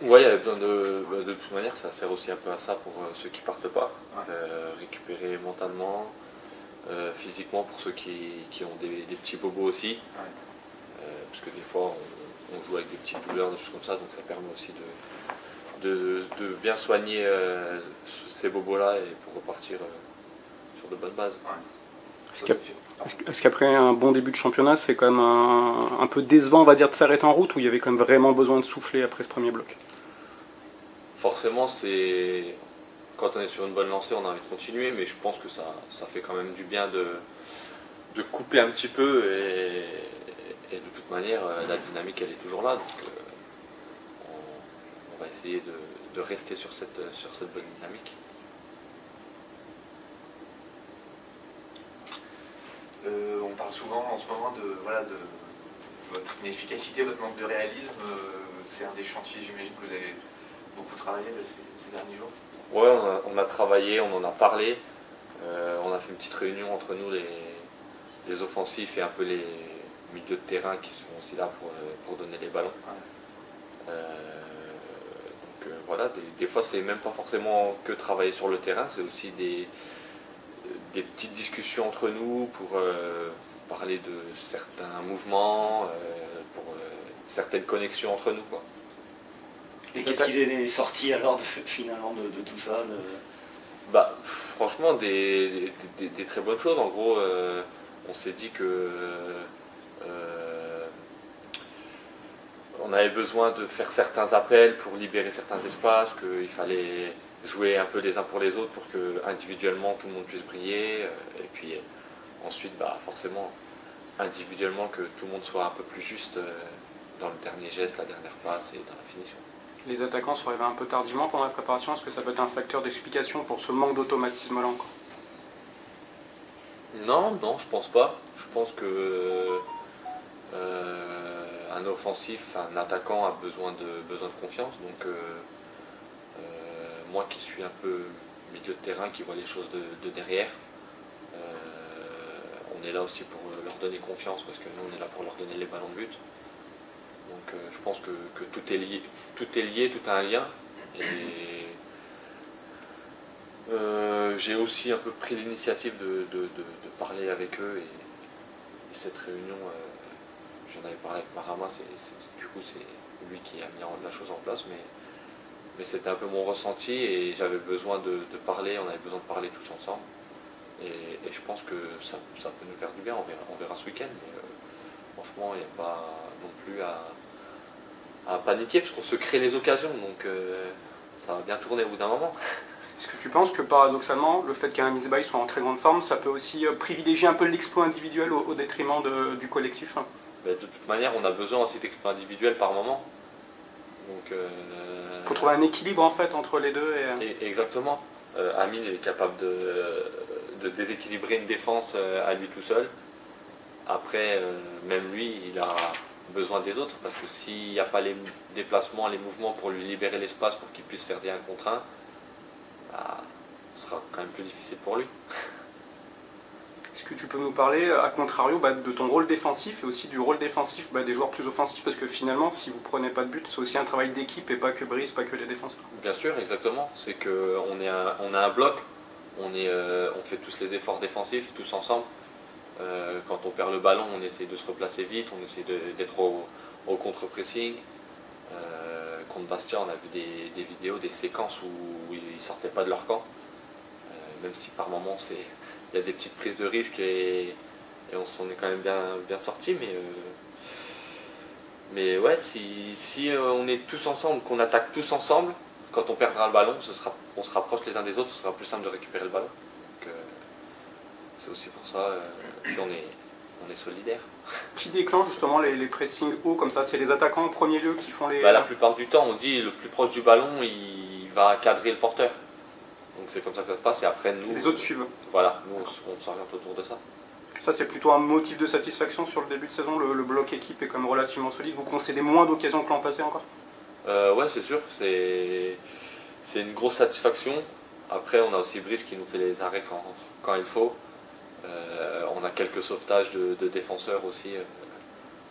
Ouais, il y avait besoin de toute manière, ça sert aussi un peu à ça pour ceux qui partent pas. Ouais. Récupérer mentalement, physiquement pour ceux qui ont des petits bobos aussi. Ouais. Parce que des fois on joue avec des petites douleurs, des choses comme ça, donc ça permet aussi de bien soigner ces bobos-là et pour repartir sur de bonnes bases. Ouais. Est-ce qu'après un bon début de championnat, c'est quand même un peu décevant, on va dire, de s'arrêter en route, ou il y avait quand même vraiment besoin de souffler après ce premier bloc? Forcément, quand on est sur une bonne lancée, on a envie de continuer, mais je pense que ça fait quand même du bien de couper un petit peu et de toute manière, la dynamique elle est toujours là, donc on va essayer de rester sur cette bonne dynamique. On parle souvent en ce moment de votre inefficacité, votre manque de réalisme. C'est un des chantiers, j'imagine, que vous avez beaucoup travaillé ces derniers jours. Ouais, on a travaillé, on en a parlé. On a fait une petite réunion entre nous, les offensifs et un peu les milieux de terrain qui sont aussi là pour donner les ballons. Ouais. Donc voilà, des fois c'est même pas forcément que travailler sur le terrain, c'est aussi des petites discussions entre nous pour parler de certains mouvements, pour certaines connexions entre nous, quoi. Et qu'est-ce qu'il est sorti alors finalement de tout ça Bah, franchement, des très bonnes choses. En gros, on s'est dit que on avait besoin de faire certains appels pour libérer certains espaces, qu'il fallait jouer un peu les uns pour les autres pour que individuellement tout le monde puisse briller. Et puis ensuite, bah, forcément, individuellement que tout le monde soit un peu plus juste dans le dernier geste, la dernière passe et dans la finition. Les attaquants sont arrivés un peu tardivement pendant la préparation. Est-ce que ça peut être un facteur d'explication pour ce manque d'automatisme-là encore? Non, je pense pas. Je pense que un offensif, un attaquant a besoin de confiance. Donc moi qui suis un peu milieu de terrain, qui vois les choses de derrière, on est là aussi pour leur donner confiance parce que nous on est là pour leur donner les ballons de but. Donc je pense que tout est lié, tout a un lien. Et j'ai aussi un peu pris l'initiative de parler avec eux et cette réunion, j'en avais parlé avec Marama, du coup c'est lui qui a mis la chose en place, mais c'était un peu mon ressenti et j'avais besoin de parler, on avait besoin de parler tous ensemble et je pense que ça peut nous faire du bien, on verra ce week-end, mais franchement il n'y a pas non plus à paniquer parce qu'on se crée les occasions, donc ça va bien tourner au bout d'un moment. Est-ce que tu penses que paradoxalement, le fait qu'un Misbah soit en très grande forme, ça peut aussi privilégier un peu l'exploit individuel au détriment du collectif? Mais de toute manière, on a besoin aussi d'exploits individuels par moment. Donc, faut trouver un équilibre en fait entre les deux. Exactement. Amine est capable de déséquilibrer une défense à lui tout seul. Après, même lui, il a besoin des autres parce que s'il n'y a pas les déplacements, les mouvements pour lui libérer l'espace pour qu'il puisse faire des 1 contre 1, bah, ce sera quand même plus difficile pour lui. Est-ce que tu peux nous parler, à contrario, de ton rôle défensif et aussi du rôle défensif des joueurs plus offensifs? Parce que finalement, si vous prenez pas de but, c'est aussi un travail d'équipe et pas que Brice, pas que les défenseurs. Bien sûr, exactement. C'est qu'on a un bloc, on fait tous les efforts défensifs, tous ensemble. Quand on perd le ballon, on essaie de se replacer vite, on essaie d'être au contre-pressing. Contre Bastia, on a vu des vidéos, des séquences où ils ne sortaient pas de leur camp. Même si par moments il y a des petites prises de risque et on s'en est quand même bien sorti. Mais ouais, si on est tous ensemble, qu'on attaque tous ensemble, quand on perdra le ballon, on se rapproche les uns des autres, ce sera plus simple de récupérer le ballon. C'est aussi pour ça qu'on est solidaires. Qui déclenche justement les pressings hauts comme ça? C'est les attaquants en premier lieu qui font les... La plupart du temps, on dit le plus proche du ballon, il va cadrer le porteur. Donc c'est comme ça que ça se passe et après nous... Les autres suivent. Voilà, nous on s'oriente autour de ça. Ça c'est plutôt un motif de satisfaction sur le début de saison, le bloc équipe est quand même relativement solide. Vous concédez moins d'occasions que l'an passé encore? Ouais, c'est sûr, c'est une grosse satisfaction. Après on a aussi Brice qui nous fait les arrêts quand il faut. On a quelques sauvetages de défenseurs aussi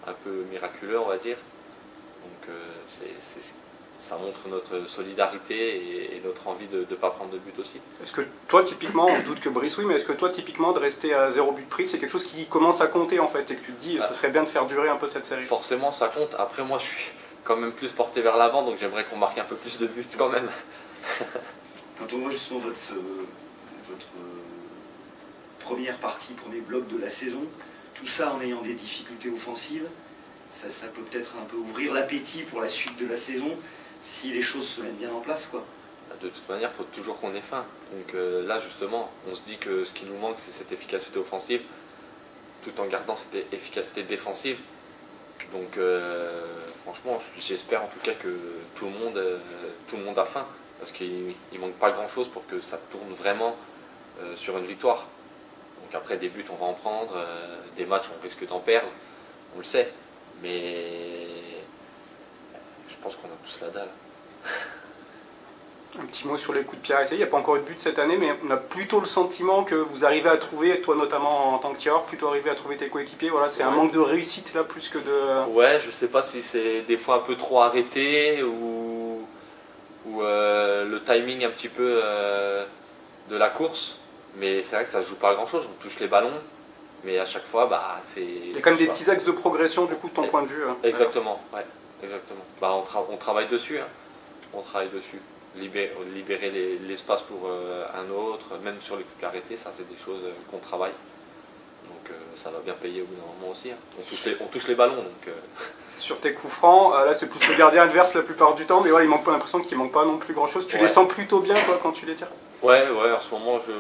un peu miraculeux, on va dire. Donc ça montre notre solidarité et notre envie de ne pas prendre de but aussi. Est-ce que toi, typiquement, on se doute que Brice, oui, mais est-ce que toi, typiquement, de rester à 0 but pris, c'est quelque chose qui commence à compter en fait, et que tu te dis, ça serait bien de faire durer un peu cette série? Forcément, ça compte. Après, moi, je suis quand même plus porté vers l'avant, donc j'aimerais qu'on marque un peu plus de buts quand même. Quand on voit justement votre première partie, premier bloc de la saison, tout ça en ayant des difficultés offensives, ça peut peut-être un peu ouvrir l'appétit pour la suite de la saison, si les choses se mettent bien en place, quoi. De toute manière, il faut toujours qu'on ait faim. Donc là, justement, on se dit que ce qui nous manque, c'est cette efficacité offensive, tout en gardant cette efficacité défensive. Donc franchement, j'espère en tout cas que tout le monde a faim, parce qu'il ne manque pas grand-chose pour que ça tourne vraiment sur une victoire. Donc après, des buts, on va en prendre, des matchs, on risque d'en perdre, on le sait. Mais je pense qu'on a tous la dalle. Un petit mot sur les coups de pied arrêtés. Il n'y a pas encore eu de but cette année, mais on a plutôt le sentiment que vous arrivez à trouver, toi notamment en tant que tireur, plutôt arriver à trouver tes coéquipiers. Voilà, c'est un manque de réussite là plus que de. Ouais, je sais pas si c'est des fois un peu trop arrêté ou le timing un petit peu de la course. Mais c'est vrai que ça se joue pas à grand chose. On touche les ballons, mais à chaque fois, bah c'est. Il y a quand même des petits axes de progression du coup de ton point de vue. Hein. Exactement, ouais, exactement. Bah on travaille dessus, hein. On travaille dessus. Libérer l'espace pour un autre, même sur les coups de pied arrêtés, ça c'est des choses qu'on travaille. Donc ça va bien payer au bout d'un moment aussi. Hein. On touche les ballons. Donc, Sur tes coups francs, là c'est plus le gardien adverse la plupart du temps, mais voilà, il manque pas l'impression qu'il manque pas non plus grand chose. Tu les sens plutôt bien toi quand tu les tires? Ouais, en ce moment je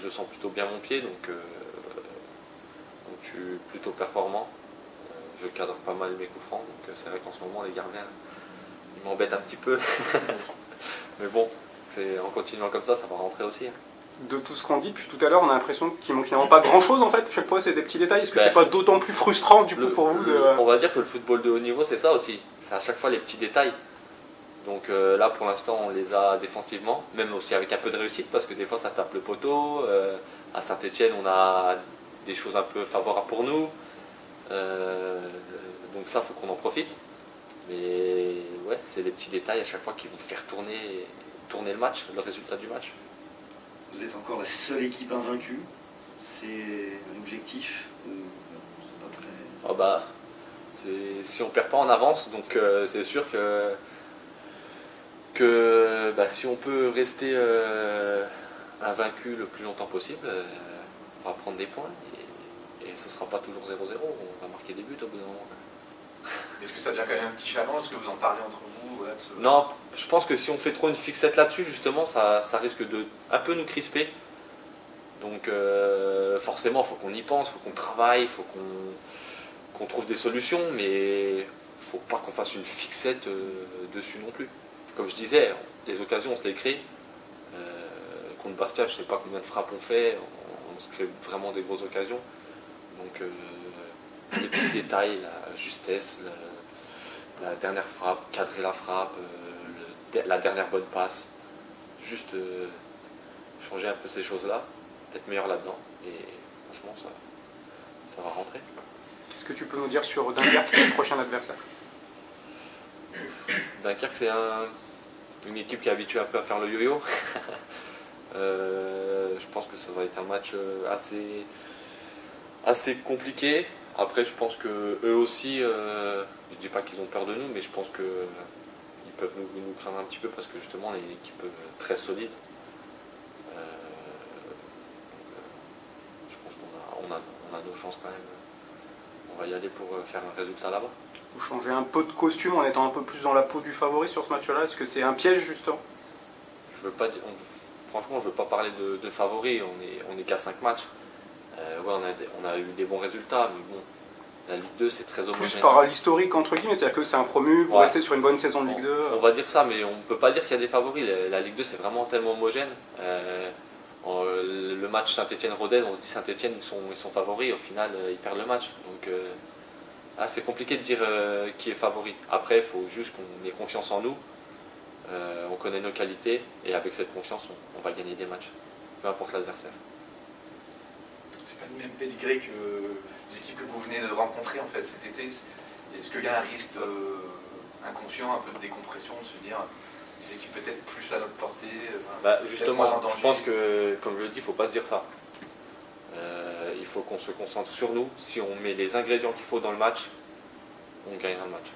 sens plutôt bien mon pied, donc je suis plutôt performant. Je cadre pas mal mes coups francs, donc c'est vrai qu'en ce moment les gardiens ils m'embêtent un petit peu. Mais bon, en continuant comme ça va rentrer aussi. Hein. De tout ce qu'on dit depuis tout à l'heure, on a l'impression qu'il manque finalement pas grand chose en fait. Chaque fois c'est des petits détails. Est-ce que c'est pas d'autant plus frustrant du coup pour vous On va dire que le football de haut niveau c'est ça aussi. C'est à chaque fois les petits détails. Donc là pour l'instant on les a défensivement, même aussi avec un peu de réussite parce que des fois ça tape le poteau. À Saint-Etienne on a des choses un peu favorables pour nous. Donc ça faut qu'on en profite. Mais ouais, c'est des petits détails à chaque fois qui vont faire tourner le match, le résultat du match. Vous êtes encore la seule équipe invaincue. C'est un objectif c'est pas très... Oh bah, si on perd pas en avance, donc c'est sûr que bah, si on peut rester invaincu le plus longtemps possible, on va prendre des points et ce ne sera pas toujours 0-0, on va marquer des buts au bout d'un moment. Est-ce que ça devient quand même un petit challenge? Est-ce que vous en parlez entre vous? Non, je pense que si on fait trop une fixette là-dessus, justement, ça risque de un peu nous crisper. Donc forcément, il faut qu'on y pense, il faut qu'on travaille, il faut qu'on trouve des solutions, mais il ne faut pas qu'on fasse une fixette dessus non plus. Comme je disais, les occasions, on se les crée. Contre Bastia, je ne sais pas combien de frappes on fait, on se crée vraiment des grosses occasions. Donc les petits détails, la justesse, la dernière frappe, cadrer la frappe, la dernière bonne passe, juste changer un peu ces choses-là, être meilleur là-dedans, et franchement ça va rentrer. Qu'est-ce que tu peux nous dire sur Dunkerque, le prochain adversaire? Dunkerque c'est une équipe qui est habituée un peu à faire le yo-yo. Je pense que ça va être un match assez compliqué. Après je pense que eux aussi, je dis pas qu'ils ont peur de nous, mais je pense qu'ils peuvent nous craindre un petit peu parce que justement on est une équipe très solide. Je pense qu'on a nos chances quand même. On va y aller pour faire un résultat là-bas. Vous changez un peu de costume en étant un peu plus dans la peau du favori sur ce match-là. Est-ce que c'est un piège justement? Je veux pas, franchement, je veux pas parler de favori. On est qu'à 5 matchs. Ouais, on a eu des bons résultats, mais bon, la Ligue 2 c'est très homogène. Plus par l'historique entre guillemets, c'est-à-dire que c'est un promu, vous restez sur une bonne saison de Ligue 2. On va dire ça, mais on ne peut pas dire qu'il y a des favoris. La Ligue 2 c'est vraiment tellement homogène. Le match Saint-Etienne-Rodez, on se dit Saint-Etienne ils sont favoris, au final ils perdent le match. Donc c'est compliqué de dire qui est favori. Après il faut juste qu'on ait confiance en nous, on connaît nos qualités et avec cette confiance on va gagner des matchs, peu importe l'adversaire. C'est pas le même pédigré que les équipes que vous venez de rencontrer en fait cet été. Est-ce qu'il y a un risque inconscient, un peu de décompression, de se dire des équipes peut-être plus à notre portée. Justement, moins en danger. je pense que, comme je le dis, il ne faut pas se dire ça. Il faut qu'on se concentre sur nous. Si on met les ingrédients qu'il faut dans le match, on gagnera le match.